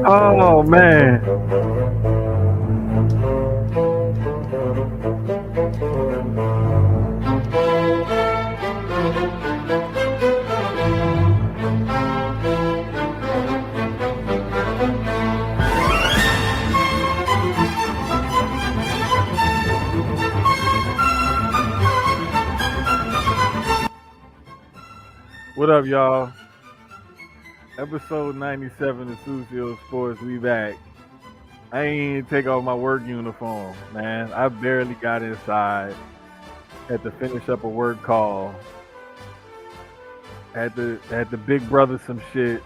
Oh man. What up, y'all? Episode 97 of Sucio Sports. We back. I ain't even take off my work uniform, man. I barely got inside. Had to finish up a work call. Had to big brother some shit.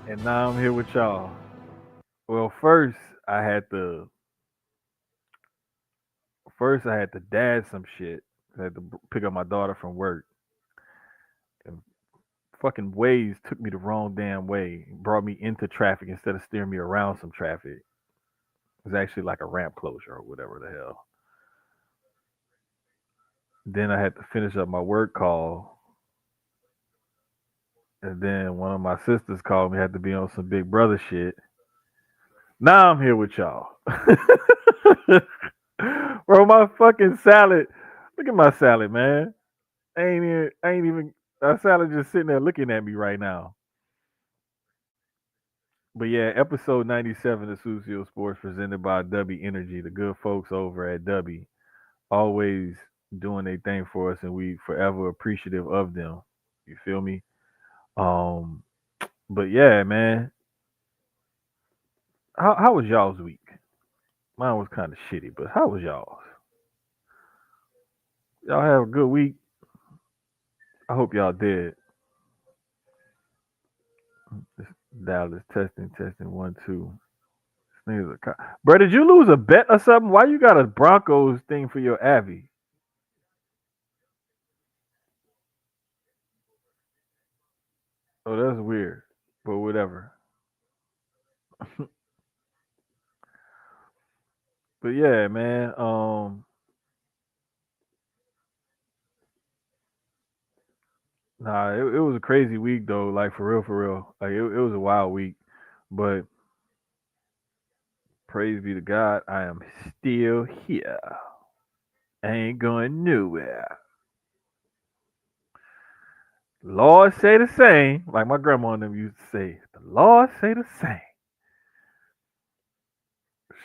And now I'm here with y'all. Well, I had to dad some shit. I had to pick up my daughter from work. And fucking Waze took me the wrong damn way. Brought me into traffic instead of steering me around some traffic. It was actually like a ramp closure or whatever the hell. Then I had to finish up my work call. And then one of my sisters called me, had to be on some big brother shit. Now I'm here with y'all. Bro, my fucking salad. Look at my salad, man. I ain't even that salad just sitting there looking at me right now. But yeah, episode 97 of Sucio Sports presented by Dubby Energy, the good folks over at Dubby, always doing their thing for us, and we forever appreciative of them. You feel me? Um, but yeah, man, how was y'all's week? Mine was kind of shitty, but how was y'all's? Y'all have a good week. I hope y'all did. This Dallas testing 1 2. Bro, did you lose a bet or something? Why you got a Broncos thing for your Avi? Oh, that's weird, but whatever. But yeah, man. Nah, it was a crazy week though. Like for real, for real. Like it was a wild week. But praise be to God, I am still here. I ain't going nowhere. Lord say the same. Like my grandma and them used to say, the Lord say the same.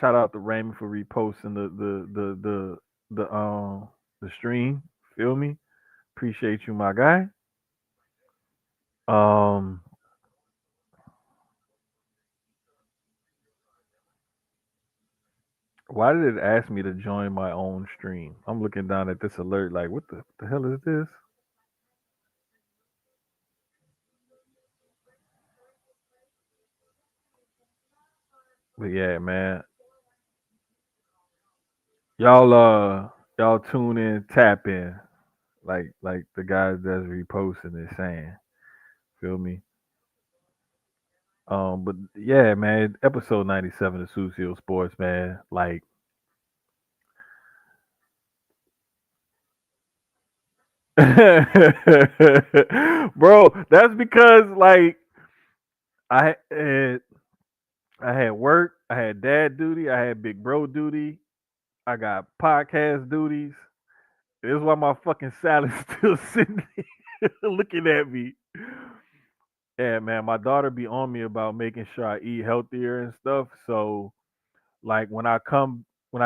Shout out to Raymond for reposting the stream. Feel me? Appreciate you, my guy. Um, why did it ask me to join my own stream? I'm looking down at this alert, like, what the hell is this? But yeah, man, y'all y'all tune in, tap in, like the guys that's reposting is saying. Feel me? But yeah, man, episode 97 of Sucio Sports, man. Like, bro, that's because like I had I had work, I had dad duty, I had big bro duty, I got podcast duties. This is why my fucking salad still sitting here looking at me. Yeah, man, my daughter be on me about making sure I eat healthier and stuff. So like when I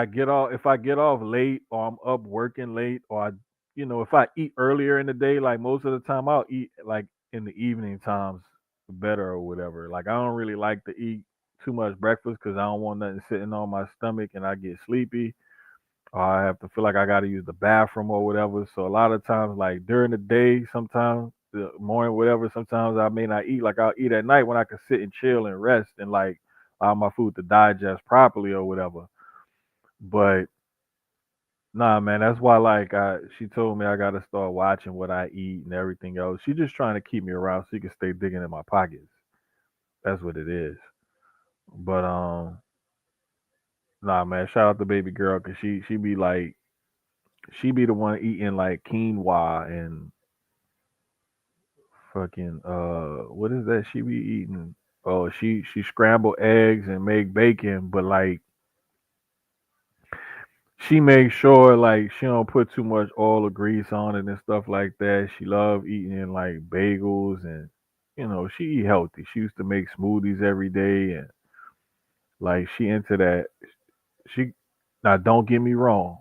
get off, if I get off late or I'm up working late or if I eat earlier in the day, like most of the time I'll eat like in the evening times better or whatever. Like I don't really like to eat too much breakfast because I don't want nothing sitting on my stomach and I get sleepy. Or I have to feel like I got to use the bathroom or whatever. So a lot of times, like during the day, sometimes the morning, whatever, sometimes I may not eat. Like I'll eat at night when I can sit and chill and rest and like allow my food to digest properly or whatever. But nah, man, that's why she told me I got to start watching what I eat and everything else. She's just trying to keep me around so she can stay digging in my pockets. That's what it is. But nah, man, shout out to baby girl because she be the one eating like quinoa and Fucking what is that she be eating? Oh, she scramble eggs and make bacon, but like she makes sure like she don't put too much oil or grease on it and stuff like that. She love eating like bagels and she eat healthy. She used to make smoothies every day and like she into that. She Now don't get me wrong.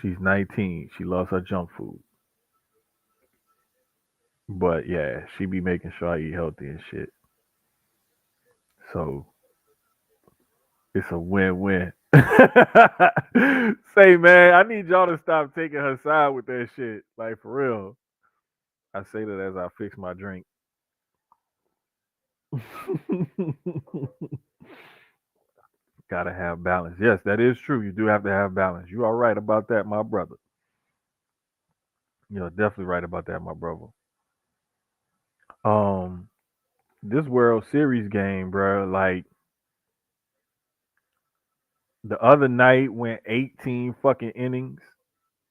She's 19. She loves her junk food. But yeah, she be making sure I eat healthy and shit. So it's a win-win. Say, man, I need y'all to stop taking her side with that shit. Like for real. I say that as I fix my drink. Gotta have balance. Yes, that is true. You do have to have balance. You are right about that, my brother. You're definitely right about that, my brother. Um, this World Series game, bro. Like the other night went 18 fucking innings.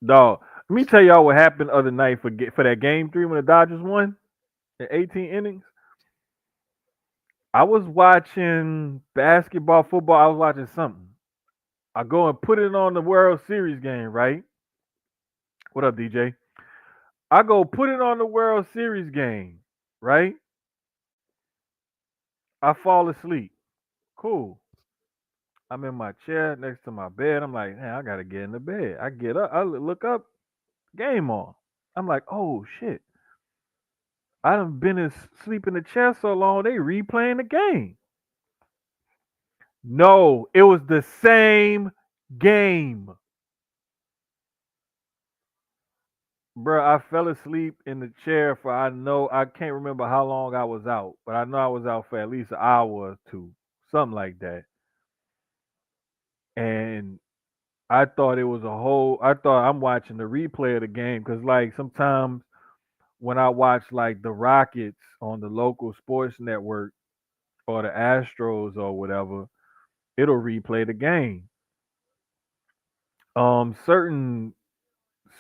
Dog, let me tell y'all what happened the other night for that game three when the Dodgers won in 18 innings. I was watching basketball, football. I was watching something. I go and put it on the World Series game, right? What up, DJ? I go put it on the World Series game, right? I fall asleep. Cool. I'm in my chair next to my bed. I'm like, man, I gotta get in the bed. I get up. I look up. Game on. I'm like, oh shit. I done been asleep in the chair so long. They replaying the game. No, it was the same game. Bro, I fell asleep in the chair for I can't remember how long I was out, but I know I was out for at least an hour or two, something like that. And I thought I'm watching the replay of the game because like sometimes when I watch like the Rockets on the local sports network or the Astros or whatever, it'll replay the game. Certain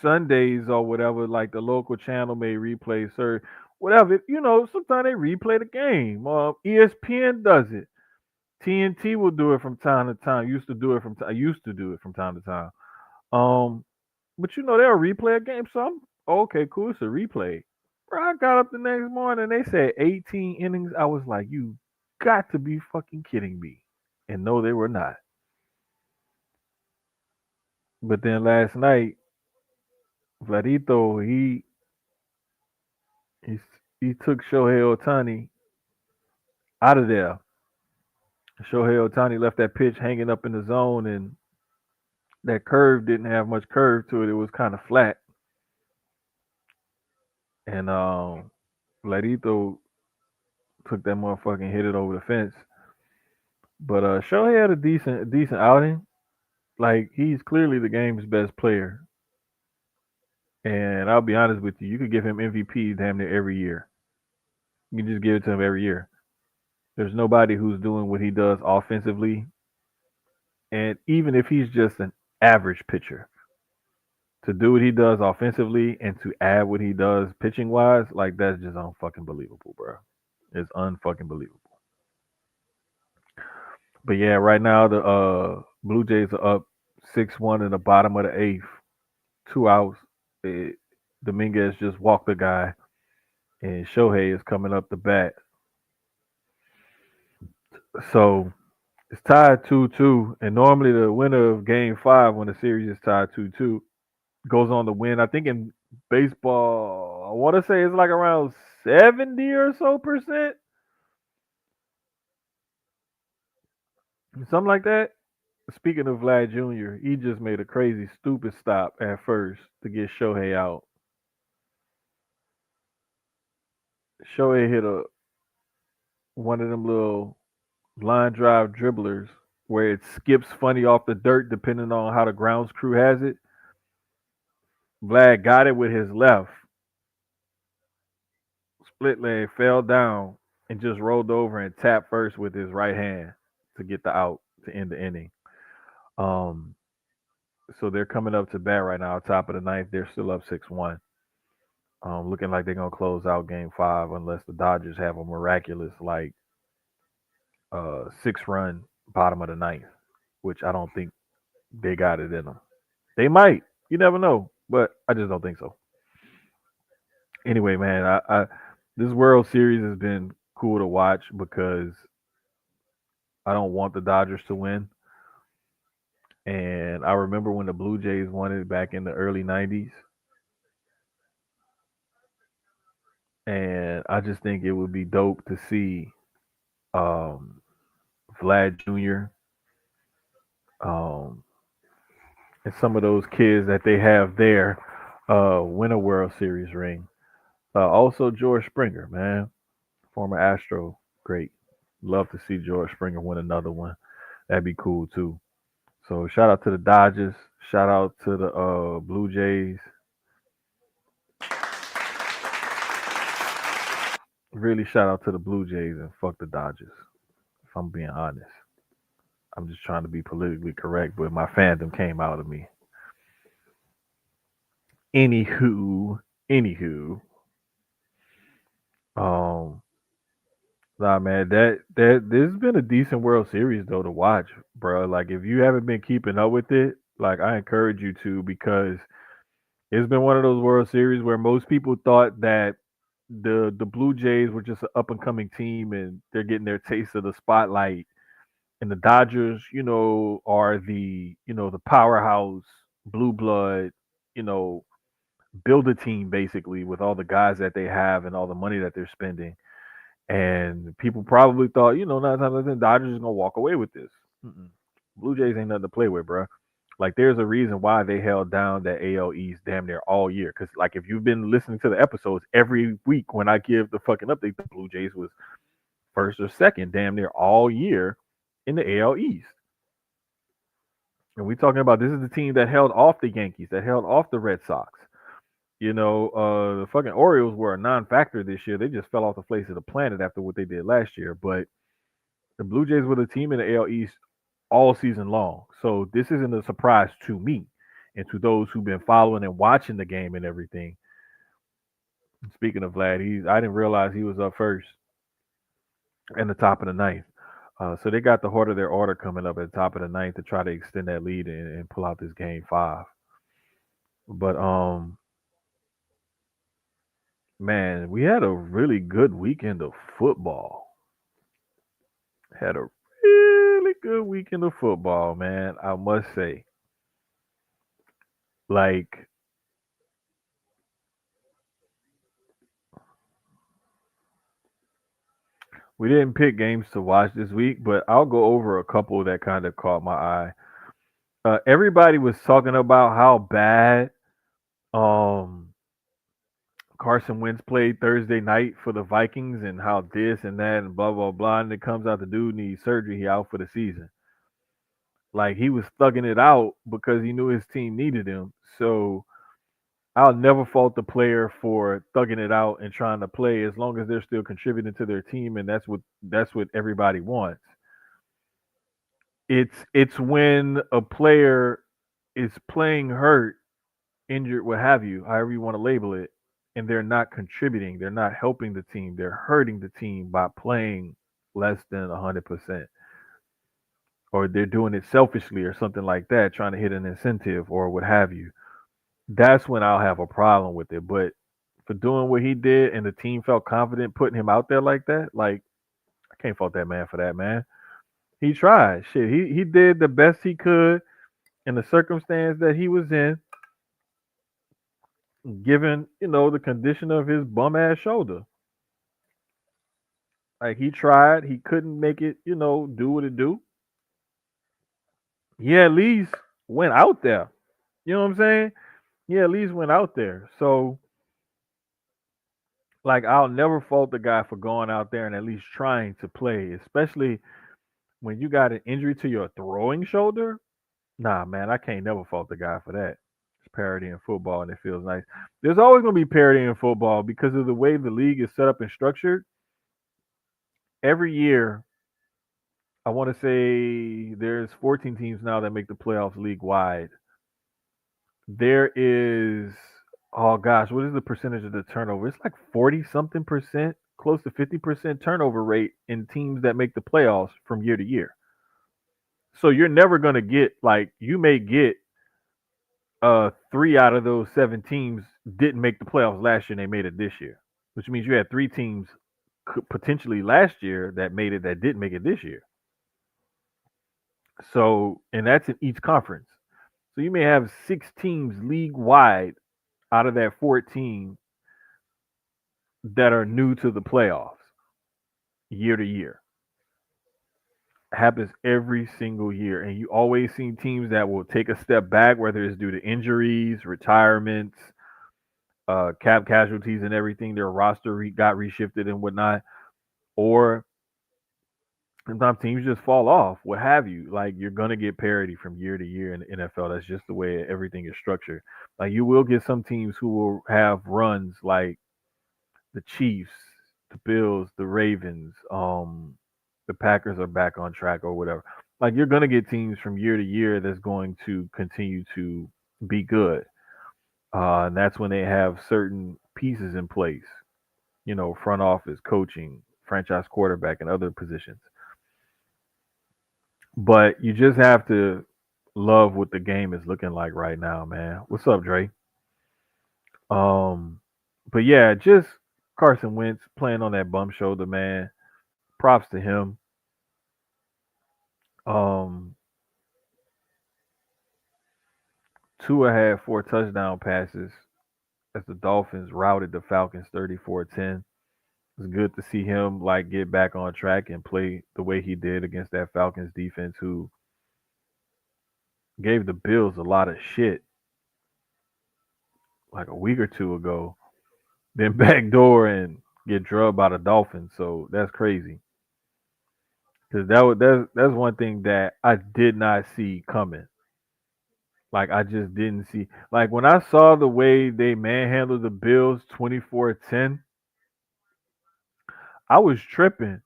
Sundays or whatever, like the local channel may replay certain whatever. Sometimes they replay the game. ESPN does it. TNT will do it from time to time. Used to do it from I used to do it from time to time. Um, but they'll replay a game. So I'm okay, cool. It's a replay. Bro, I got up the next morning. They said 18 innings. I was like, you got to be fucking kidding me. And no, they were not. But then last night, Vladito, he he took Shohei Otani out of there. Shohei Otani left that pitch hanging up in the zone, and that curve didn't have much curve to it. It was kind of flat, and Vladito took that motherfucker and hit it over the fence. But Shohei had a decent outing. Like he's clearly the game's best player, and I'll be honest with you, you could give him MVP damn near every year. You can just give it to him every year. There's nobody who's doing what he does offensively, and even if he's just an average pitcher, to do what he does offensively and to add what he does pitching wise, like that's just unfucking believable, bro. It's unfucking believable. But yeah, right now the Blue Jays are up 6-1 in the bottom of the eighth, 2 outs. Dominguez just walked the guy, and Shohei is coming up the bat. So it's tied 2-2, and normally the winner of Game Five, when the series is tied 2-2, goes on to win. I think in baseball, I want to say it's like around 70 or so percent, something like that. Speaking of Vlad Jr., he just made a crazy, stupid stop at first to get Shohei out. Shohei hit a one of them little line drive dribblers where it skips funny off the dirt depending on how the grounds crew has it. Vlad got it with his left, split leg, fell down, and just rolled over and tapped first with his right hand to get the out to end the inning. Um, so they're coming up to bat right now, top of the ninth. They're still up 6-1. Looking like they're gonna close out Game Five unless the Dodgers have a miraculous like 6 run bottom of the ninth, which I don't think they got it in them. They might. You never know, but I just don't think so. Anyway, man, I this World Series has been cool to watch because I don't want the Dodgers to win. And I remember when the Blue Jays won it back in the early '90s, and I just think it would be dope to see um, Vlad Jr. Um, and some of those kids that they have there win a World Series ring. Also, George Springer, man, former Astro, great. Love to see George Springer win another one. That'd be cool too. So shout out to the Dodgers. Shout out to the Blue Jays. Really shout out to the Blue Jays and fuck the Dodgers. If I'm being honest, I'm just trying to be politically correct, but my fandom came out of me. Anywho, anywho, um, nah, man, that this has been a decent World Series though to watch, bro. Like if you haven't been keeping up with it, like I encourage you to because it's been one of those World Series where most people thought that the Blue Jays were just an up and coming team and they're getting their taste of the spotlight. And the Dodgers, are the powerhouse blue blood, you know, build a team basically with all the guys that they have and all the money that they're spending. And people probably thought, 9 times out of 10, Dodgers is gonna walk away with this. Mm-mm. Blue Jays ain't nothing to play with, bro. Like, there's a reason why they held down that AL East damn near all year. Because, like, if you've been listening to the episodes every week when I give the fucking update, the Blue Jays was first or second damn near all year in the AL East. And we talking about this is the team that held off the Yankees, that held off the Red Sox. The fucking Orioles were a non-factor this year. They just fell off the face of the planet after what they did last year. But the Blue Jays were the team in the AL East all season long. So this isn't a surprise to me and to those who've been following and watching the game and everything. Speaking of Vlad, I didn't realize he was up first in the top of the ninth. So they got the heart of their order coming up at the top of the ninth to try to extend that lead and pull out this game five. But man, we had a really good weekend of football. Had a really good weekend of football, man. I must say, like we didn't pick games to watch this week, but I'll go over a couple that kind of caught my eye. Everybody was talking about how bad um, Carson Wentz played Thursday night for the Vikings and how this and that and blah blah blah. And it comes out the dude needs surgery. He out for the season. Like he was thugging it out because he knew his team needed him. So I'll never fault the player for thugging it out and trying to play as long as they're still contributing to their team, and that's what everybody wants. It's when a player is playing hurt, injured, what have you, however you want to label it, and they're not contributing, they're not helping the team, they're hurting the team by playing less than 100%, or they're doing it selfishly or something like that, trying to hit an incentive or what have you. That's when I'll have a problem with it. But for doing what he did and the team felt confident putting him out there like that, like I can't fault that man for that, man. He tried. Shit, he did the best he could in the circumstance that he was in, given, the condition of his bum ass shoulder. Like he tried, he couldn't make it, do what it do. He at least went out there. You know what I'm saying? He at least went out there. So like I'll never fault the guy for going out there and at least trying to play, especially when you got an injury to your throwing shoulder. Nah, man, I can't never fault the guy for that. It's parity in football and it feels nice. There's always gonna be parity in football because of the way the league is set up and structured. Every year, I want to say there's 14 teams now that make the playoffs league wide. There is Oh gosh, what is the percentage of the turnover? It's like 40 something percent, close to 50% turnover rate in teams that make the playoffs from year to year. So you're never going to get, like, you may get 3 out of those 7 teams didn't make the playoffs last year and they made it this year, which means you had 3 teams potentially last year that made it that didn't make it this year. So, and that's in each conference. So you may have 6 teams league wide out of that 14 that are new to the playoffs year to year. Happens every single year, and you always see teams that will take a step back, whether it's due to injuries, retirements, cap casualties, and everything. Their roster got reshifted and whatnot, or sometimes teams just fall off, what have you. Like, you're gonna get parity from year to year in the NFL. That's just the way everything is structured. Like, you will get some teams who will have runs like the Chiefs, the Bills, the Ravens, the Packers are back on track or whatever. Like, you're gonna get teams from year to year that's going to continue to be good. And that's when they have certain pieces in place, front office, coaching, franchise quarterback, and other positions. But you just have to love what the game is looking like right now, man. What's up, Dre? Um, but yeah, just Carson Wentz playing on that bum shoulder, man. Props to him. Um, Tua had 4 touchdown passes as the Dolphins routed the Falcons 34-10. It's good to see him like get back on track and play the way he did against that Falcons defense who gave the Bills a lot of shit like a week or two ago. Then backdoor and get drubbed by the Dolphins. So that's crazy. Because that's one thing that I did not see coming. Like, I just didn't see. Like, when I saw the way they manhandled the Bills 24-10, I was tripping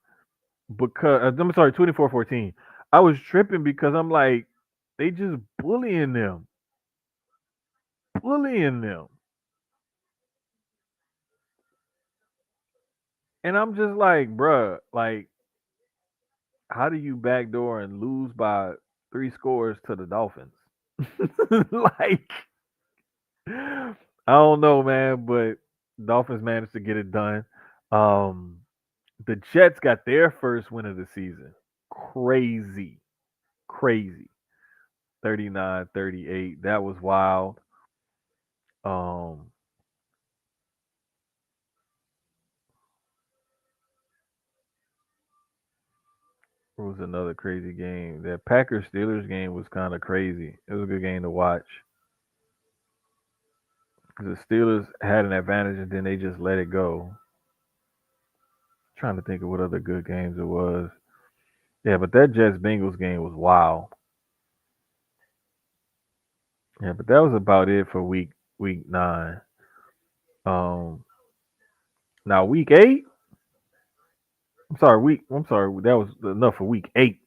because I'm sorry, 24-14. I was tripping because I'm like, they just bullying them. And I'm just like, bruh, like, how do you backdoor and lose by 3 scores to the Dolphins? Like, I don't know, man, but Dolphins managed to get it done. Um, the Jets got their first win of the season. Crazy, crazy. 39-38. That was wild. Um, it was another crazy game. That Packers Steelers game was kind of crazy. It was a good game to watch because the Steelers had an advantage and then they just let it go. Trying to think of what other good games it was. Yeah, but that Jets Bengals game was wild. Yeah, but that was about it for week 9. Um, Now week 8. I'm sorry. That was enough for week 8.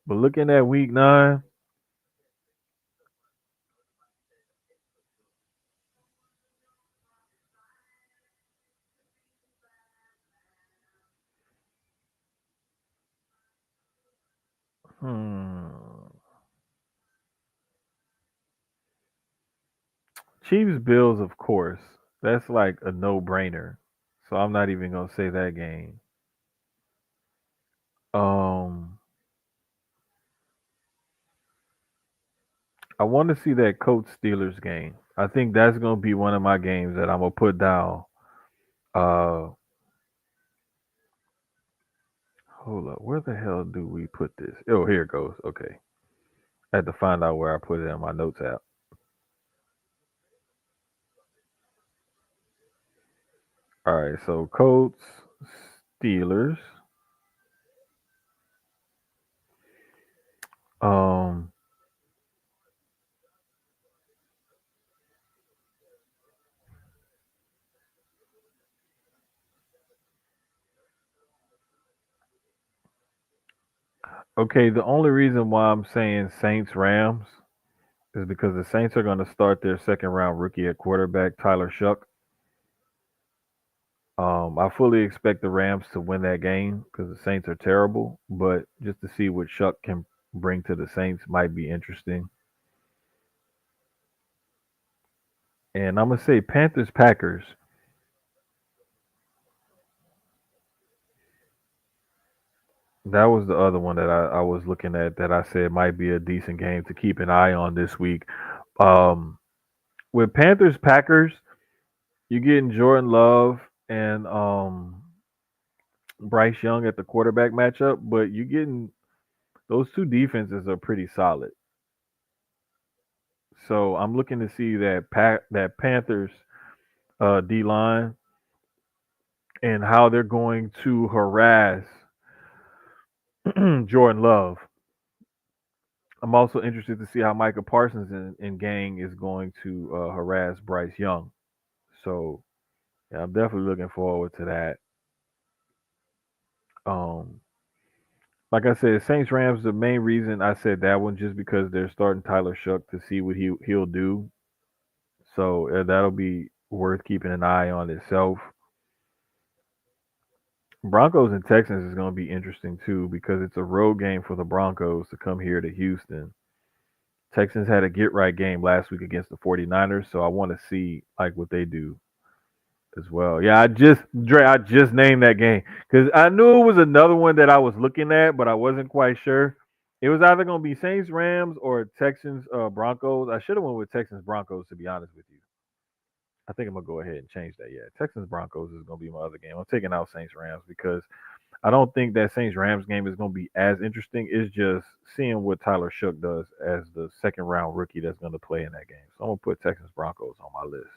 But looking at week 9, hmm, Chiefs Bills, of course. That's like a no brainer. So I'm not even gonna say that game. Um, I want to see that Colts Steelers game. I think that's gonna be one of my games that I'm gonna put down. Uh, Hold up. Where the hell do we put this? Oh, here it goes. Okay. I had to find out where I put it in my notes app. All right. So Colts, Steelers. Um. Okay. The only reason why I'm saying Saints Rams is because the Saints are going to start their second round rookie at quarterback, Tyler Shuck. I fully expect the Rams to win that game because the Saints are terrible, but just to see what Shuck can bring to the Saints might be interesting. And I'm gonna say Panthers Packers. That was the other one that I was looking at that I said might be a decent game to keep an eye on this week. Um, with Panthers Packers, you're getting Jordan Love and Bryce Young at the quarterback matchup, but you're getting those two defenses are pretty solid. So I'm looking to see that Panthers D line and how they're going to harass Jordan Love. I'm also interested to see how Micah Parsons and gang is going to harass Bryce Young. So yeah, I'm definitely looking forward to that. Um, like I said, Saints Rams. The main reason I said that one just because they're starting Tyler Shuck to see what he'll do. So that'll be worth keeping an eye on itself. Broncos and Texans is going to be interesting too because it's a road game for the Broncos to come here to Houston. Texans had a get right game last week against the 49ers, so I want to see like what they do as well. Yeah, I just named that game because I knew it was another one that I was looking at, but I wasn't quite sure. It was either going to be Saints Rams or Texans Broncos. I should have went with Texans Broncos to be honest with you. I think I'm gonna go ahead and change that. Yeah, Texans Broncos is gonna be my other game. I'm taking out Saints Rams because I don't think that Saints Rams game is gonna be as interesting. It's just seeing what Tyler Shook does as the second round rookie that's gonna play in that game. So I'm gonna put Texans Broncos on my list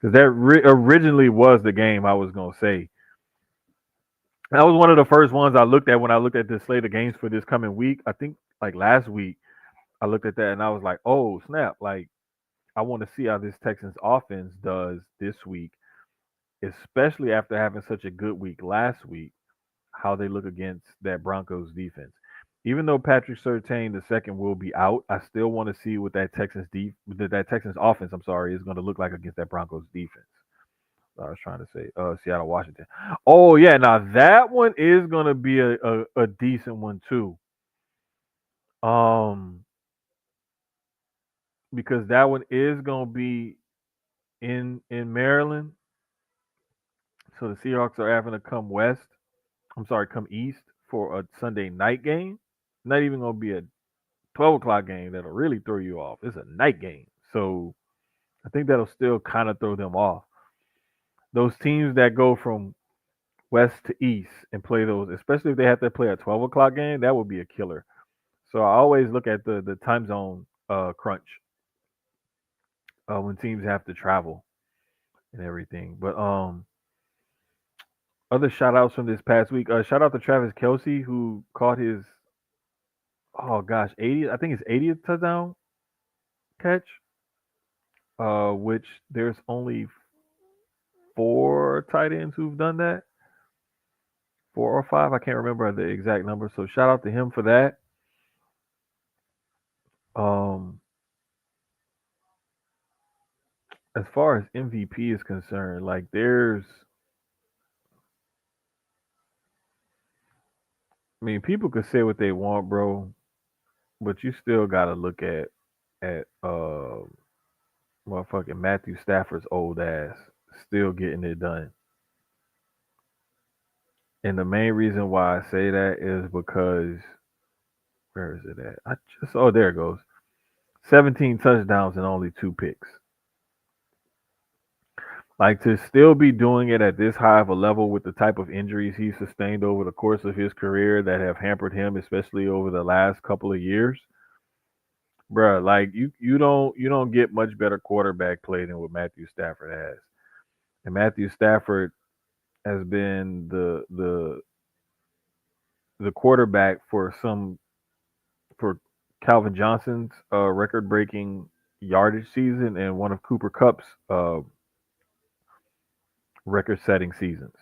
because that originally was the game I was gonna say. That was one of the first ones I looked at when I looked at the slate of games for this coming week. I think like last week I looked at that and I was like, oh snap! Like I want to see how this Texans offense does this week, especially after having such a good week last week, how they look against that Broncos defense. Even though Patrick Surtain the second will be out, I still want to see what that Texans offense, I'm sorry, is going to look like against that Broncos defense. I was trying to say Seattle Washington. Oh yeah, now that one is going to be a decent one too. Um, because that one is going to be in Maryland. So the Seahawks are having to come west. I'm sorry, come east for a Sunday night game. Not even gonna be a 12 o'clock game that'll really throw you off. It's a night game. So I think that'll still kind of throw them off. Those teams that go from west to east and play those, especially if they have to play a 12 o'clock game, that would be a killer. So I always look at the time zone crunch when teams have to travel and everything. But other shout outs from this past week. Shout out to Travis Kelsey who caught his oh gosh 80th, I think it's 80th touchdown catch. Which there's only four tight ends who've done that, four or five. I can't remember the exact number. So shout out to him for that. Um, as far as MVP is concerned, like I mean, people could say what they want, bro, but you still gotta look at motherfucking Matthew Stafford's old ass still getting it done. And the main reason why I say that is because where is it at? I just oh there it goes. 17 touchdowns and only two picks. Like to still be doing it at this high of a level with the type of injuries he sustained over the course of his career that have hampered him, especially over the last couple of years, bruh. Like you don't get much better quarterback play than what Matthew Stafford has, and Matthew Stafford has been the quarterback for Calvin Johnson's record breaking yardage season and one of Cooper Cup's record setting seasons.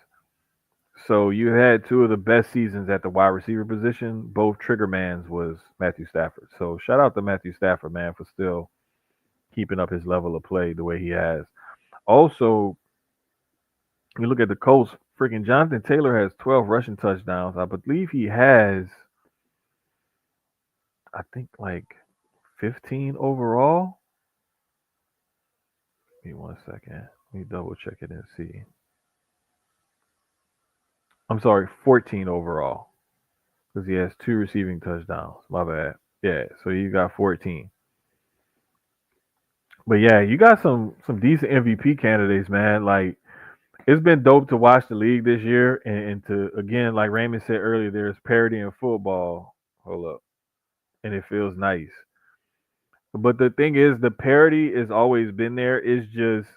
So you had two of the best seasons at the wide receiver position. Both trigger mans was Matthew Stafford. So shout out to Matthew Stafford, man, for still keeping up his level of play the way he has. Also, you look at the Colts. Freaking Jonathan Taylor has 12 rushing touchdowns. I believe he has, I think, like 15 overall. Give me 1 second. Let me double check it and see. I'm sorry, 14 overall because he has two receiving touchdowns. My bad. Yeah, so you got 14. But yeah, you got some decent MVP candidates, man. Like it's been dope to watch the league this year and to again, like Raymond said earlier, there's parity in football. Hold up, and it feels nice. But the thing is, the parity has always been there. It's just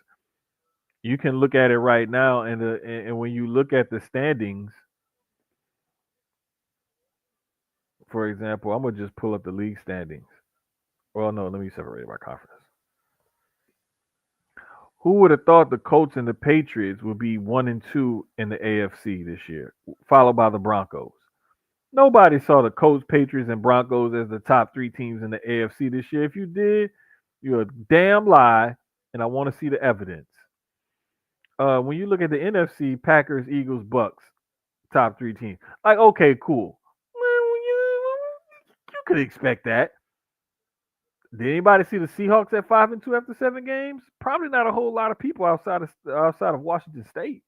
you can look at it right now, and when you look at the standings, for example, I'm gonna just pull up the league standings. Well, no, let me separate it by conference. Who would have thought the Colts and the Patriots would be 1 and 2 in the AFC this year, followed by the Broncos? Nobody saw the Colts, Patriots, and Broncos as the top three teams in the AFC this year. If you did, you're a damn lie, and I want to see the evidence. When you look at the NFC, Packers, Eagles, Bucks, top three teams. Like, okay, cool. Well, you could expect that. Did anybody see the Seahawks at 5 and 2 after 7 games? Probably not a whole lot of people outside of Washington State.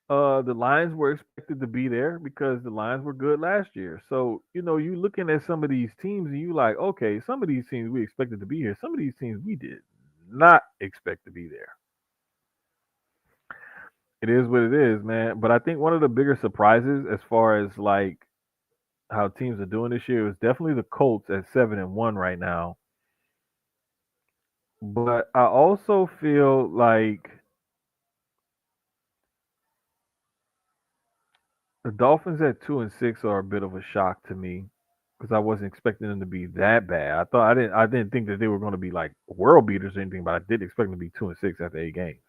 The Lions were expected to be there because the Lions were good last year. So you looking at some of these teams and you like, okay, some of these teams we expected to be here. Some of these teams we did not expect to be there. It is what it is, man. But I think one of the bigger surprises as far as like how teams are doing this year is definitely the Colts at 7 and 1 right now. But I also feel like the Dolphins at 2 and 6 are a bit of a shock to me because I wasn't expecting them to be that bad. I didn't think that they were going to be like world beaters or anything, but I did expect them to be 2 and 6 after 8 games.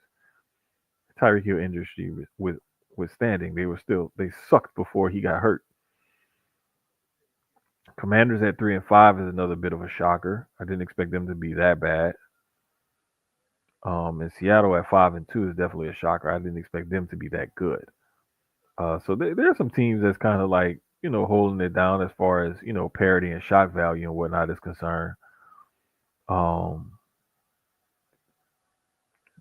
Tyreek Hill industry with withstanding, they sucked before he got hurt. Commanders at 3 and 5 is another bit of a shocker. I didn't expect them to be that bad. And Seattle at 5 and 2 is definitely a shocker. I didn't expect them to be that good. So there are some teams that's kind of like holding it down as far as parity and shock value and whatnot is concerned. Um,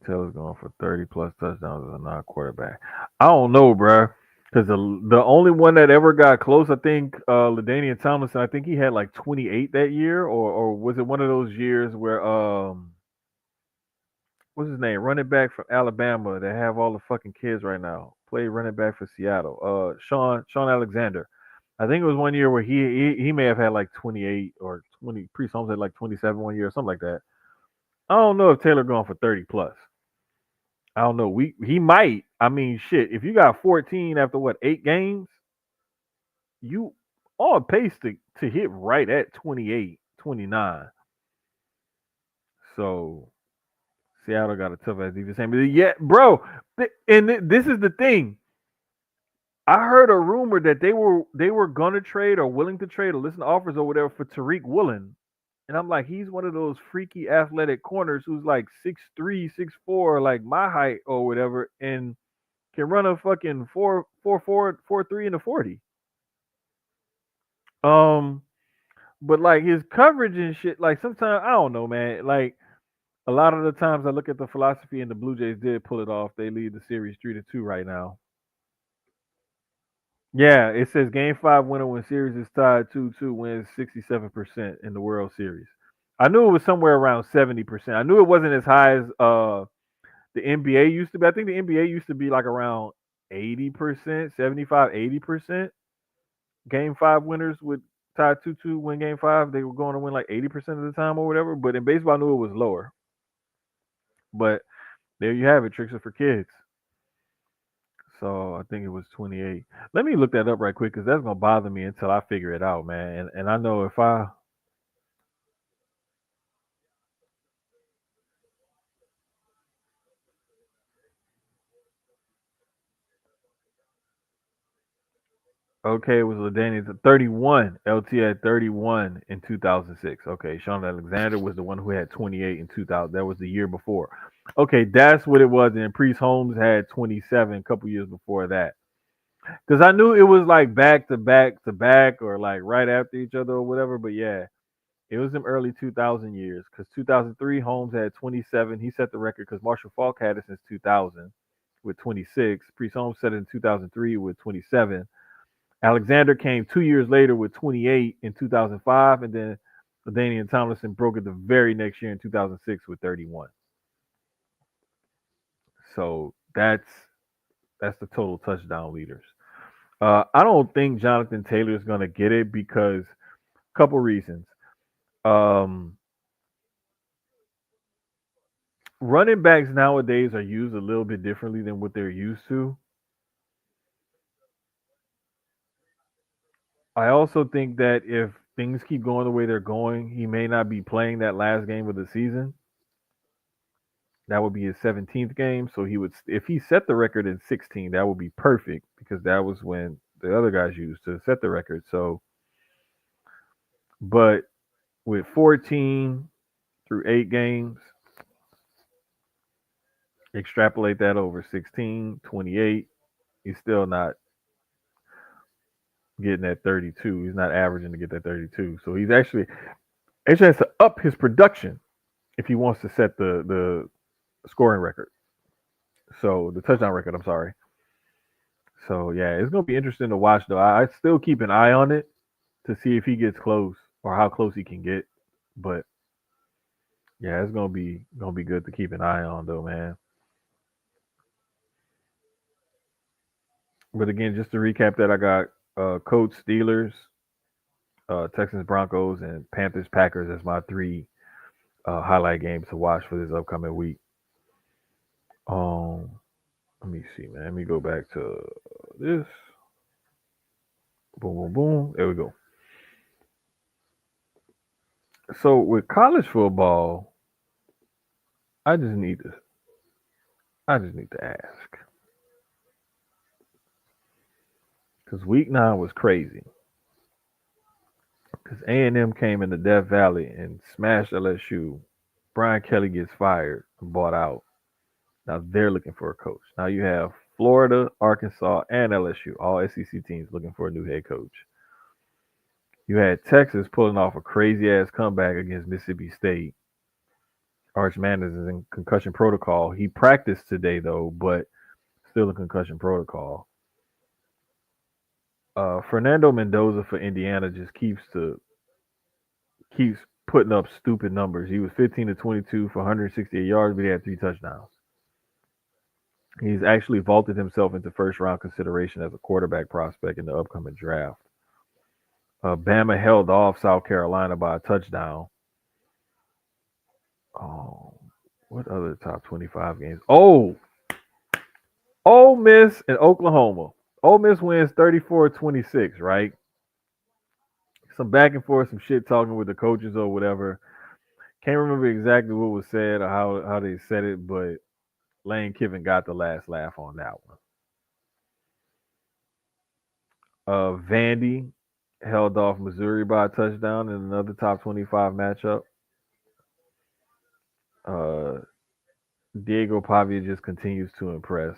Taylor's going for 30 plus touchdowns as a non-quarterback. I don't know, bro, because the only one that ever got close, I think, Ladainian Tomlinson. I think he had like 28 that year, or was it one of those years where what's his name, running back from Alabama that have all the fucking kids right now, play running back for Seattle, Sean Alexander. I think it was one year where he may have had like 28 or 20. Priest Holmes had like 27 one year or something like that. I don't know if Taylor going for 30 plus. I don't know. He might. I mean, shit. If you got 14 after what 8 games, you on pace to hit right at 28, 29. So Seattle got a tough ass defense. But yeah, bro. And this is the thing. I heard a rumor that they were gonna trade or willing to trade or listen to offers or whatever for Tariq Woolen. And I'm like, he's one of those freaky athletic corners who's like 6'3", 6'4", like my height or whatever, and can run a fucking 4.4, 4.3 in the 40. Um, but like his coverage and shit, like sometimes I don't know, man. Like a lot of the times I look at the philosophy and the Blue Jays did pull it off. They lead the series 3-2 right now. Yeah, it says Game Five winner when series is tied 2-2 wins 67% in the World Series. I knew it was somewhere around 70%. I knew it wasn't as high as the NBA used to be. I think the NBA used to be like around 80%, 75, 80%. Game Five winners would tie 2-2 win Game Five. They were going to win like 80% of the time or whatever. But in baseball, I knew it was lower. But there you have it. Tricks are for kids. So I think it was 28. Let me look that up right quick because that's gonna bother me until I figure it out, man. And I know if I Okay, it was LaDainian at 31. LT had 31 in 2006. Okay, Sean Alexander was the one who had 28 in 2000. That was the year before. Okay, that's what it was. And Priest Holmes had 27 a couple years before that. Because I knew it was like back to back to back or like right after each other or whatever. But yeah, it was in early 2000 years. Because 2003, Holmes had 27. He set the record because Marshall Falk had it since 2000 with 26. Priest Holmes set it in 2003 with 27. Alexander came 2 years later with 28 in 2005, and then LaDainian Tomlinson broke it the very next year in 2006 with 31. So that's the total touchdown leaders. I don't think Jonathan Taylor is going to get it because couple reasons. Um, Running backs nowadays are used a little bit differently than what they're used to. I also think that if things keep going the way they're going, he may not be playing that last game of the season. That would be his 17th game. So he would, if he set the record in 16, that would be perfect because that was when the other guys used to set the record. So, but with 14 through 8 games, extrapolate that over 16, 28, he's still not getting that 32. He's not averaging to get that 32. So he's actually has to up his production if he wants to set the scoring record. So the touchdown record, I'm sorry. So yeah, it's gonna be interesting to watch though. I still keep an eye on it to see if he gets close or how close he can get. But yeah, it's gonna be good to keep an eye on though, man. But again, just to recap that, I got Colts, Steelers, Texans, Broncos, and Panthers, Packers as my three highlight games to watch for this upcoming week. Um, Let me see, man. Let me go back to this. Boom, boom, boom. There we go. So with college football, I just need to I just need to ask because week 9 was crazy. Because A&M came into Death Valley and smashed LSU. Brian Kelly gets fired and bought out. Now they're looking for a coach. Now you have Florida, Arkansas, and LSU, all SEC teams looking for a new head coach. You had Texas pulling off a crazy ass comeback against Mississippi State. Arch Manning is in concussion protocol. He practiced today though, but still in concussion protocol. Fernando Mendoza for Indiana just keeps putting up stupid numbers. He was 15 to 22 for 168 yards, but he had 3 touchdowns. He's actually vaulted himself into first round consideration as a quarterback prospect in the upcoming draft. Bama held off South Carolina by a touchdown. Oh, what other top 25 games? Oh, Ole Miss and Oklahoma. Ole Miss wins 34-26, right? Some back and forth, some shit talking with the coaches or whatever. Can't remember exactly what was said or how they said it, but Lane Kiffin got the last laugh on that one. Vandy held off Missouri by a touchdown in another top 25 matchup. Uh, Diego Pavia just continues to impress.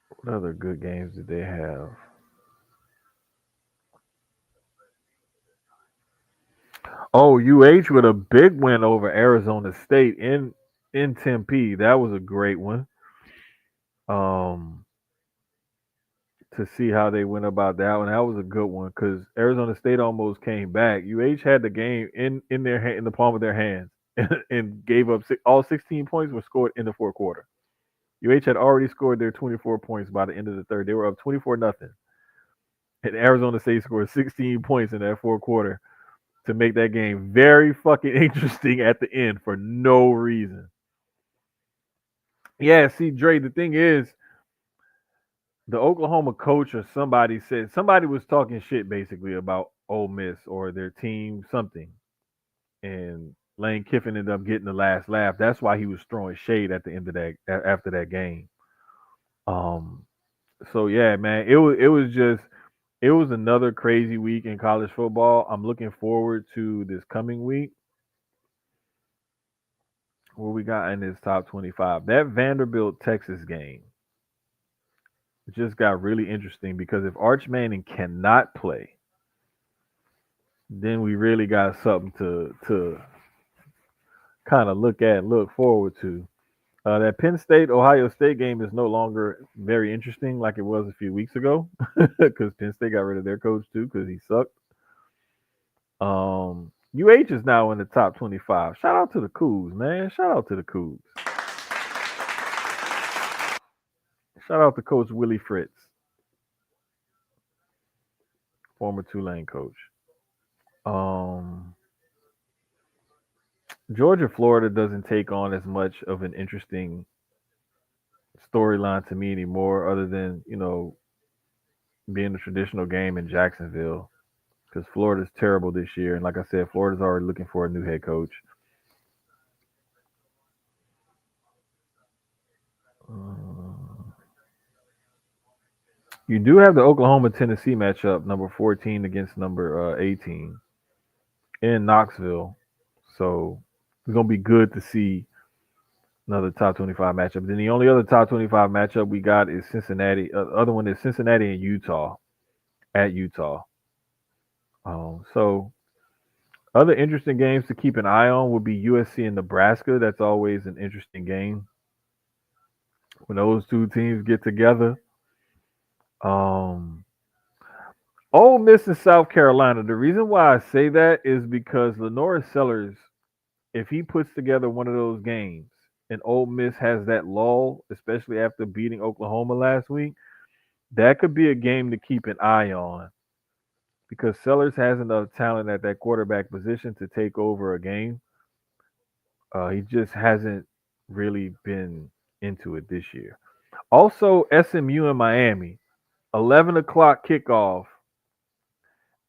What other good games did they have? Oh, UH with a big win over Arizona State in Tempe. That was a great one. Um, to see how they went about that one. That was a good one because Arizona State almost came back. UH had the game in their in the palm of their hands and gave up all 16 points were scored in the fourth quarter. UH had already scored their 24 points by the end of the third. They were up 24-0, and Arizona State scored 16 points in that fourth quarter to make that game very fucking interesting at the end for no reason. Yeah, see, Dre, the thing is, the Oklahoma coach or somebody said somebody was talking shit basically about Ole Miss or their team, something. And Lane Kiffin ended up getting the last laugh. That's why he was throwing shade at the end of after that game. Um, so yeah, man, it was just it was another crazy week in college football. I'm looking forward to this coming week. What we got in this top 25? That Vanderbilt Texas game just got really interesting because if Arch Manning cannot play, then we really got something to kind of look at and look forward to. That Penn State Ohio State game is no longer very interesting like it was a few weeks ago because Penn State got rid of their coach too because he sucked. UH is now in the top 25. Shout out to the Cougs, man. Shout out to the Cougs. Shout out to Coach Willie Fritz, former Tulane coach. Um, Georgia Florida doesn't take on as much of an interesting storyline to me anymore, other than being a traditional game in Jacksonville. Because Florida's terrible this year, and like I said, Florida's already looking for a new head coach. Uh, you do have the Oklahoma Tennessee matchup, number 14 against number 18 in Knoxville, so it's gonna be good to see another top 25 matchup. Then the only other top 25 matchup we got is Cincinnati. Other one is Cincinnati and Utah at Utah. So other interesting games to keep an eye on would be USC and Nebraska. That's always an interesting game when those two teams get together. Um, Ole Miss and South Carolina. The reason why I say that is because Lenora Sellers, if he puts together one of those games and Ole Miss has that lull, especially after beating Oklahoma last week, that could be a game to keep an eye on because Sellers has enough talent at that quarterback position to take over a game. He just hasn't really been into it this year. Also, SMU and Miami, 11 o'clock kickoff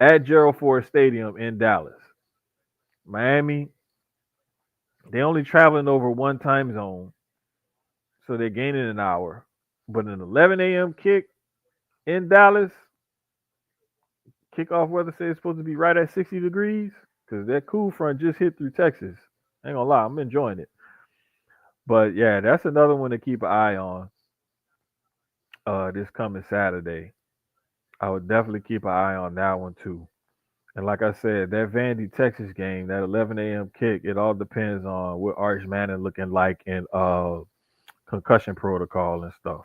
at Gerald Ford Stadium in Dallas. Miami, they only traveling over one time zone, so they're gaining an hour. But an 11 a.m. kick in Dallas, kickoff weather says it's supposed to be right at 60 degrees because that cool front just hit through Texas. Ain't gonna lie, I'm enjoying it. But yeah, that's another one to keep an eye on this coming Saturday. I would definitely keep an eye on that one too. And like I said, that Vandy Texas game, that 11 a.m. kick, it all depends on what Arch Manning looking like in concussion protocol and stuff.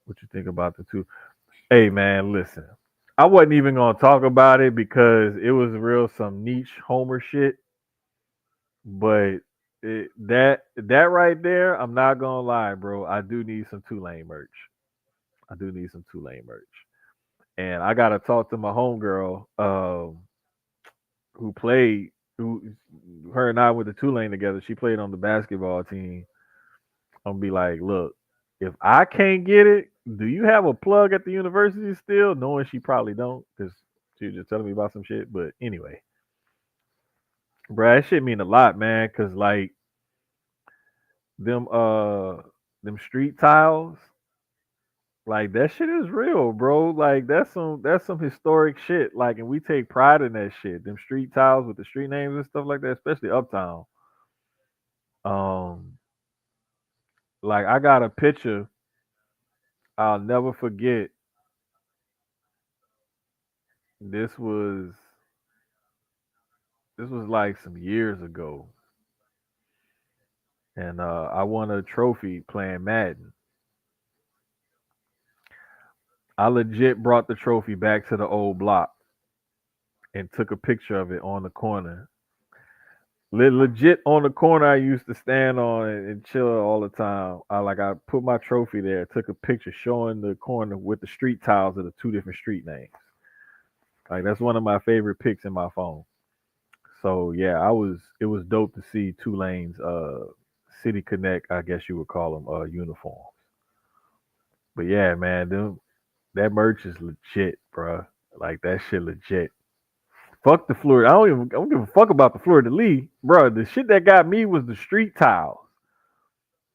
What you think about the two? Hey man, listen. I wasn't even gonna talk about it because it was real some niche Homer shit. But that right there, I'm not gonna lie, bro. I do need some Tulane merch. I do need some Tulane merch. And I gotta talk to my homegirl, who played who her and I went to Tulane together. She played on the basketball team. I'm gonna be like, look, if I can't get it, do you have a plug at the university still? Knowing she probably don't, because she was just telling me about some shit. But anyway, bro, that shit mean a lot, man. Cause like them them street tiles, like that shit is real, bro. Like that's some historic shit. Like, and we take pride in that shit. Them street tiles with the street names and stuff like that, especially uptown. Um, like I got a picture I'll never forget. This was this was like some years ago, and I won a trophy playing Madden. I legit brought the trophy back to the old block and took a picture of it on the corner. Legit on the corner I used to stand on and chill all the time. I put my trophy there, took a picture showing the corner with the street tiles of the two different street names. Like that's one of my favorite pics in my phone. So yeah, it was dope to see Tulane's City Connect, I guess you would call them, uniforms. But yeah, man, that merch is legit, bruh. Like that shit legit. Fuck the Fleur. I don't give a fuck about the Fleur de Lis, bro. The shit that got me was the street tiles.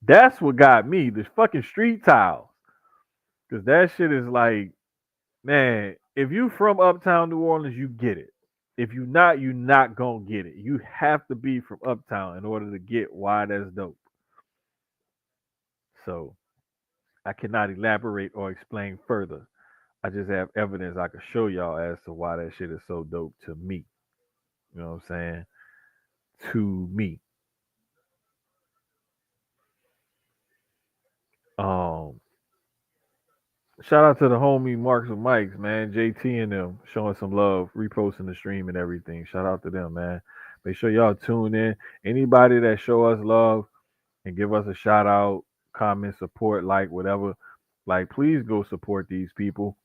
That's what got me. The fucking street tiles. Cause that shit is like, man, if you from uptown New Orleans, you get it. If you not, you not gonna get it. You have to be from uptown in order to get why that's dope. So I cannot elaborate or explain further. I just have evidence I can show y'all as to why that shit is so dope to me. You know what I'm saying? To me. Um, Shout out to the homie Marks and Mikes, man. JT and them showing some love, reposting the stream and everything. Shout out to them, man. Make sure y'all tune in. Anybody that show us love and give us a shout out, comment, support, like whatever, like please go support these people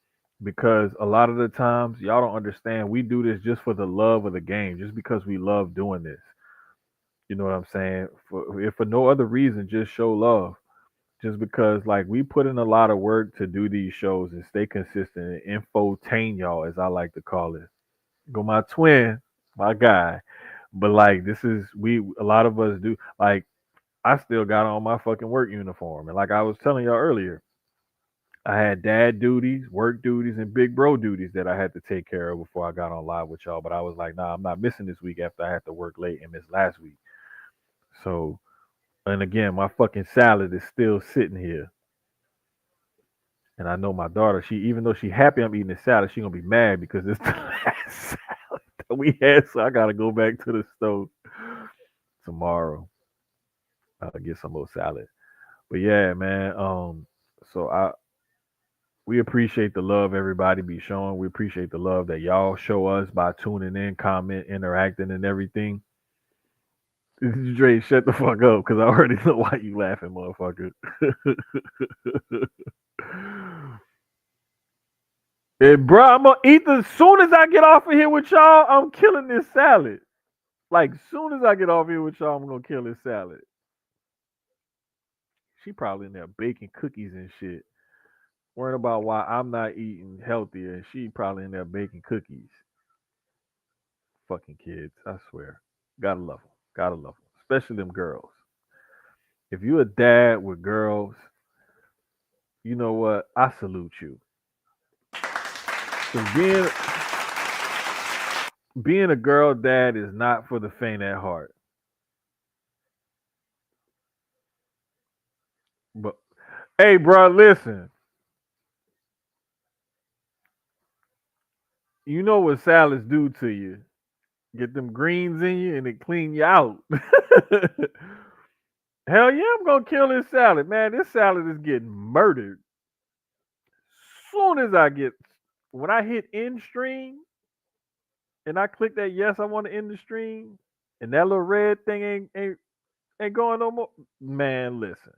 because a lot of the times y'all don't understand. We do this just for the love of the game, just because we love doing this. You know what I'm saying? For if for no other reason, just show love. Just because like we put in a lot of work to do these shows and stay consistent and infotain y'all, as I like to call it. Go my twin, my guy. But like this is we a lot of us do like I still got on my fucking work uniform. And like I was telling y'all earlier, I had dad duties, work duties, and big bro duties that I had to take care of before I got on live with y'all. But I was like, nah, I'm not missing this week after I had to work late and miss last week. So, and again, my fucking salad is still sitting here. And I know my daughter, she even though she happy I'm eating the salad, she gonna be mad because it's the last salad that we had. So I gotta go back to the stove tomorrow. Get some more salad. But yeah, man. So I we appreciate the love everybody be showing. We appreciate the love that y'all show us by tuning in, comment, interacting, and everything. Dre, shut the fuck up, because I already know why you laughing, motherfucker. And bro, I'm gonna eat as soon as I get off of here with y'all. I'm killing this salad. Like soon as I get off here with y'all, I'm gonna kill this salad. She probably in there baking cookies and shit, worrying about why I'm not eating healthier, and she probably in there baking cookies. Fucking kids, I swear. Gotta love them. Gotta love them, especially them girls. If you a dad with girls, you know what? I salute you. 'Cause being a girl dad is not for the faint at heart. But hey, bro, listen. You know what salads do to you? Get them greens in you and it clean you out. Hell yeah, I'm gonna kill this salad, man. This salad is getting murdered. Soon as I get when I hit end stream and I click that yes, I want to end the stream, and that little red thing ain't going no more. Man, listen.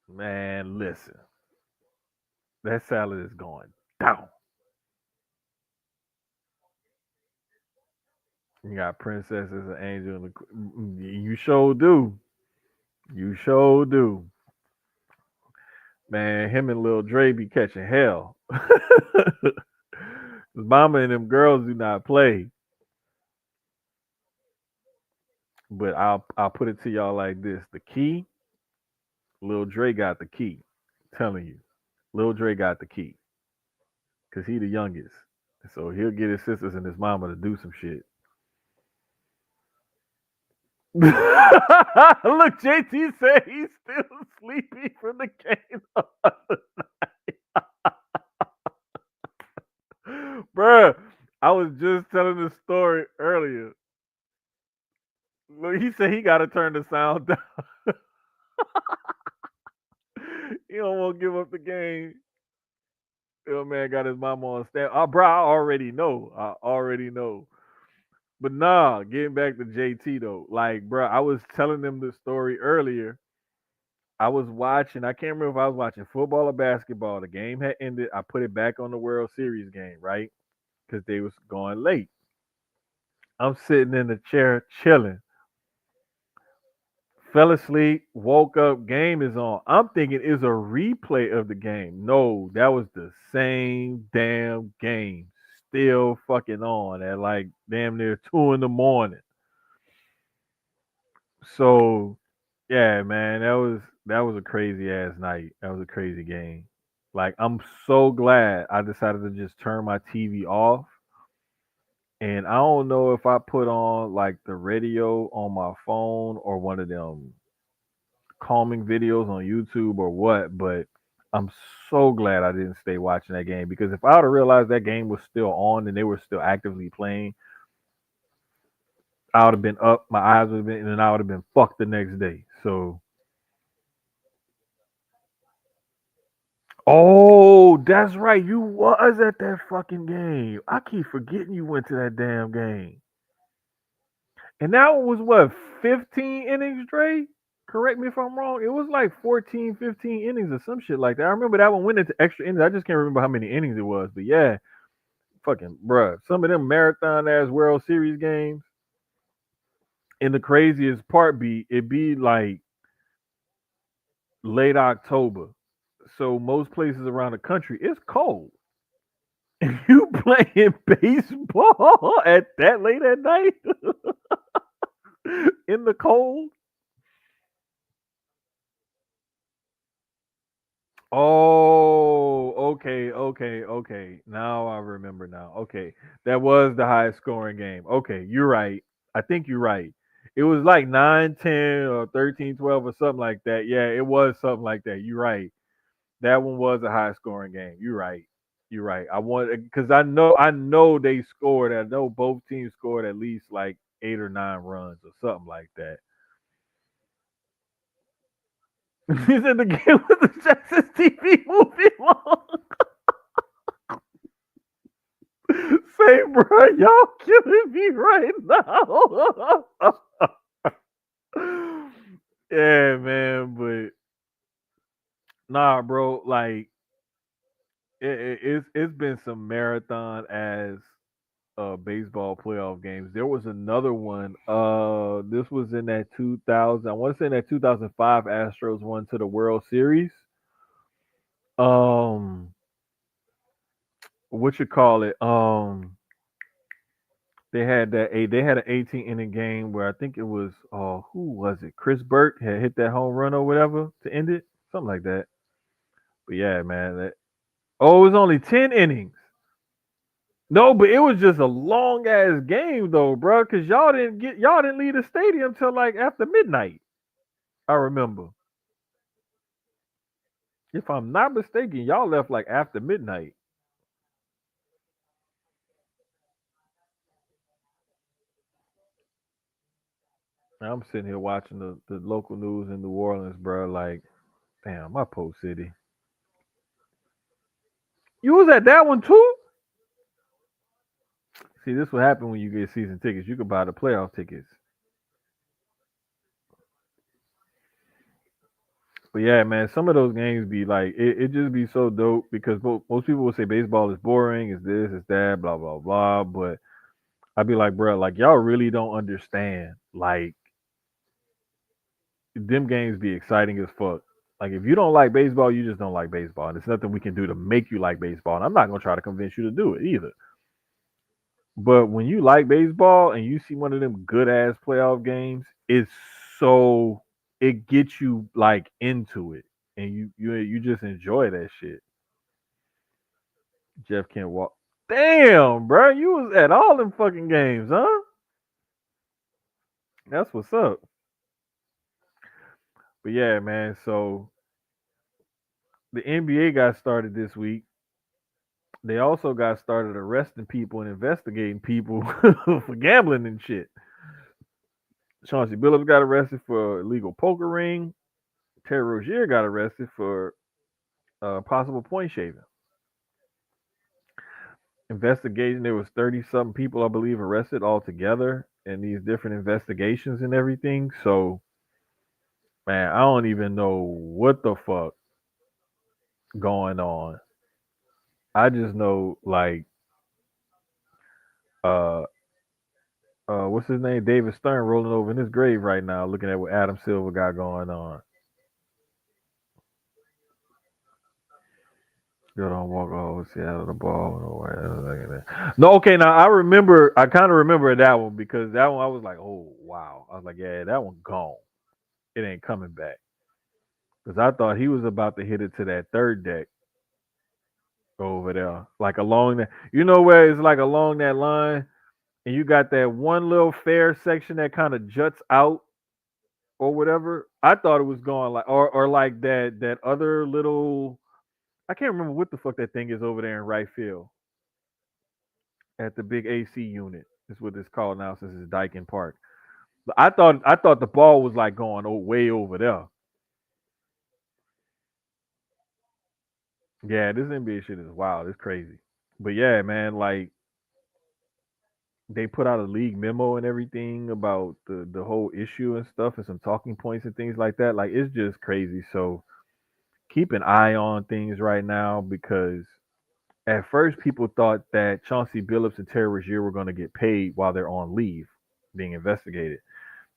Man, listen. That salad is going down. You got princesses and angel and you sure do. You sure do. Man, him and Lil Dre be catching hell. Mama and them girls do not play. But I'll put it to y'all like this: the key, Lil Dre got the key. I'm telling you, Lil Dre got the key because he the youngest, so he'll get his sisters and his mama to do some shit. Look, JT said he's still sleepy from the game. Bruh, I was just telling the story earlier. Look, he said he got to turn the sound down. He don't want to give up the game. Yo, man got his mama on stand. Bro, I already know. I already know. But nah, getting back to JT though. Like, bro, I was telling them the story earlier. I was watching, I can't remember if I was watching football or basketball. The game had ended. I put it back on the World Series game, right? Because they was going late. I'm sitting in the chair chilling. Fell asleep, woke up, game is on. I'm thinking it's a replay of the game. No, that was the same damn game. Still fucking on at like damn near 2 in the morning. So yeah, man, that was a crazy ass night. That was a crazy game. Like I'm so glad I decided to just turn my TV off. And I don't know if I put on like the radio on my phone or one of them calming videos on YouTube or what, but I'm so glad I didn't stay watching that game because if I would have realized that game was still on and they were still actively playing, I would have been up, my eyes would have been, and then I would have been fucked the next day. So, oh, that's right, you was at that fucking game. I keep forgetting you went to that damn game, and that one was what 15 innings, Dre? Correct me if I'm wrong. It was like 14, 15 innings or some shit like that. I remember that one went into extra innings. I just can't remember how many innings it was. But yeah, fucking bruh. Some of them marathon ass World Series games. And the craziest part it be like late October. So most places around the country it's cold. And you playing baseball at that late at night in the cold. Oh, okay, okay, okay. Now I remember now. Okay. That was the highest scoring game. Okay, you're right. I think you're right. It was like 9, 10, or 13, 12, or something like that. Yeah, it was something like that. You're right. That one was a high scoring game. You're right. You're right. I want because I know they scored. I know both teams scored at least like 8 or 9 runs or something like that. He said the game was the Jackson's TV movie long. Say, bro, y'all killing me right now. Yeah, man, but nah, bro. Like it's been some marathon as baseball playoff games. There was another one. This was in that 2000. I want to say in that 2005 Astros won to the World Series. Um, what you call it? They had an 18 inning game where I think it was who was it? Chris Burt had hit that home run or whatever to end it, something like that. But yeah, man, it was only 10 innings. No, but it was just a long ass game though, bro. Cause y'all didn't leave the stadium till like after midnight. I remember, if I'm not mistaken, y'all left like after midnight. And I'm sitting here watching the local news in New Orleans, bro. Like, damn, my post city. You was at that one too? See, this what happened when you get season tickets. You could buy the playoff tickets. But yeah, man, some of those games be like it just be so dope because most people will say baseball is boring, is this, is that, blah blah blah. But I'd be like, bro, like y'all really don't understand. Like them games be exciting as fuck. Like if you don't like baseball, you just don't like baseball, and there's nothing we can do to make you like baseball. And I'm not gonna try to convince you to do it either. But when you like baseball and you see one of them good ass playoff games, so it gets you like into it, and you just enjoy that shit. Jeff can't walk. Damn, bro, you was at all them fucking games, huh? That's what's up. But yeah, man. So the NBA got started this week. They also got started arresting people and investigating people for gambling and shit. Chauncey Billups got arrested for illegal poker ring. Terry Rozier got arrested for possible point shaving. Investigation. There was 30 something people, I believe, arrested altogether in these different investigations and everything. So, man, I don't even know what the fuck going on. I just know like uh what's his name? David Stern rolling over in his grave right now, looking at what Adam Silver got going on. Go don't walk over Seattle the ball. No, okay. Now I remember. I kind of remember that one because that one I was like, oh wow. I was like, yeah, that one gone. It ain't coming back because I thought he was about to hit it to that third deck over there, like along that. You know where it's like along that line, and you got that one little fair section that kind of juts out or whatever. I thought it was going like, or like that other little. I can't remember what the fuck that thing is over there in right field at the big AC unit. Is what it's called now since it's Dyken Park. But I thought the ball was like going way over there. Yeah, this NBA shit is wild. It's crazy. But yeah, man, like they put out a league memo and everything about the whole issue and stuff and some talking points and things like that. Like it's just crazy. So keep an eye on things right now because at first people thought that Chauncey Billups and Terry Rozier were going to get paid while they're on leave being investigated.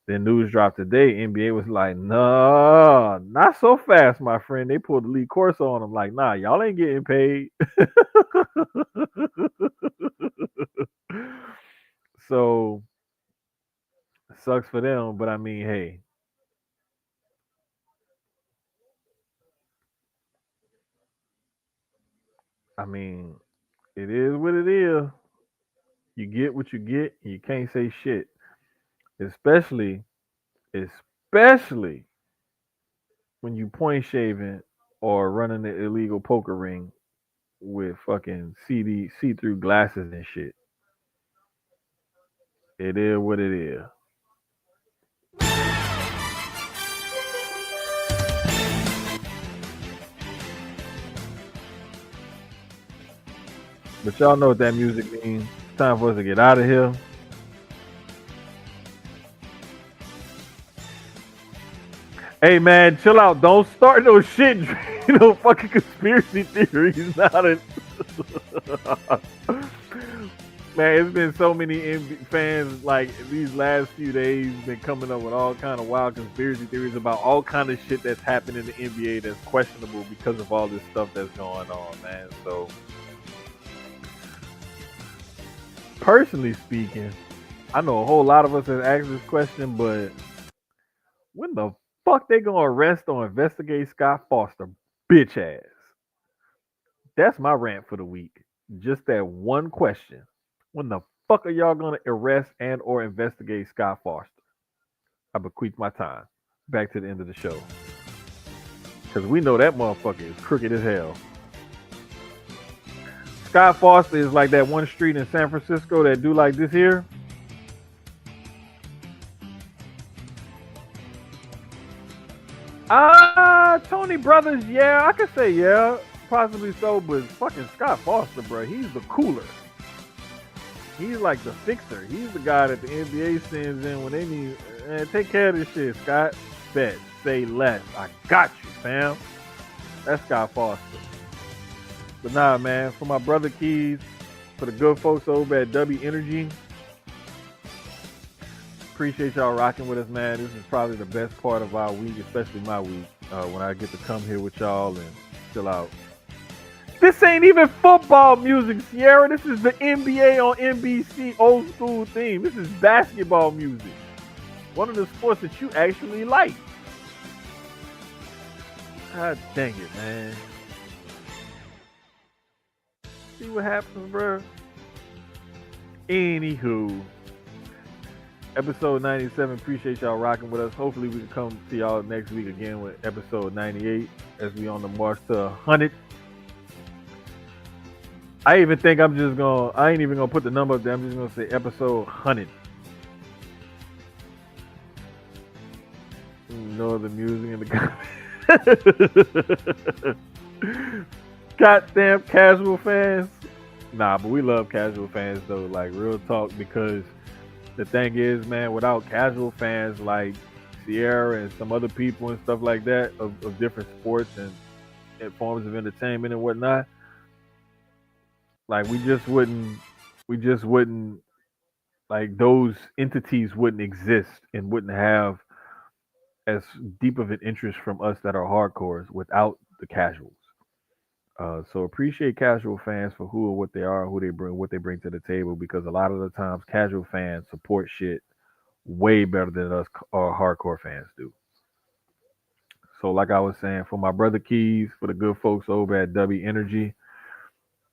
Then news dropped today. NBA was like, "Nah, not so fast, my friend." They pulled the lead course on them. Like, "Nah, y'all ain't getting paid." So sucks for them, but I mean, hey, I mean, it is what it is. You get what you get, and you can't say shit. Especially, especially when you point shaving or running the illegal poker ring with fucking CD see-through glasses and shit. It is what it is. But y'all know what that music means. It's time for us to get out of here. Hey man, chill out. Don't start no shit. No fucking conspiracy theories. Now that man, it's been so many fans like these last few days been coming up with all kind of wild conspiracy theories about all kind of shit that's happened in the NBA that's questionable because of all this stuff that's going on, man. So personally speaking, I know a whole lot of us have asked this question, but when the fuck they gonna arrest or investigate Scott Foster, bitch ass? That's my rant for the week. Just that one question. When the fuck are y'all gonna arrest and or investigate Scott Foster? I bequeath my time. Back to the end of the show. Cause we know that motherfucker is crooked as hell. Scott Foster is like that one street in San Francisco that do like this here. Tony Brothers, yeah, I could say yeah, possibly so, but fucking Scott Foster, bro, he's the cooler. He's like the fixer. He's the guy that the NBA sends in when they need. Man, take care of this shit, Scott. Bet, say less. I got you, fam. That's Scott Foster. But nah, man, for my brother Keys, for the good folks over at Dubby Energy, appreciate y'all rocking with us, man. This is probably the best part of our week, especially my week, when I get to come here with y'all and chill out. This ain't even football music, Sierra. This is the NBA on NBC old school theme. This is basketball music. One of the sports that you actually like. God dang it, man. See what happens, bro. Anywho, episode 97. Appreciate y'all rocking with us. Hopefully we can come see y'all next week again with episode 98 as we on the march to 100. I even think I ain't even gonna put the number up there. I'm just gonna say episode 100. No other music in the goddamn casual fans. Nah, but we love casual fans though. Like real talk, because the thing is, man, without casual fans like Sierra and some other people and stuff like that of different sports and forms of entertainment and whatnot, like we just wouldn't like those entities wouldn't exist and wouldn't have as deep of an interest from us that are hardcores without the casuals. So appreciate casual fans for who or what they are, who they bring, what they bring to the table, because a lot of the times casual fans support shit way better than us hardcore fans do. So like I was saying, for my brother Keys, for the good folks over at Dubby Energy,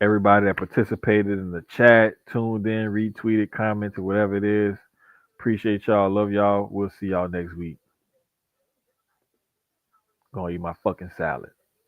everybody that participated in the chat, tuned in, retweeted, commented, whatever it is. Appreciate y'all. Love y'all. We'll see y'all next week. Gonna eat my fucking salad.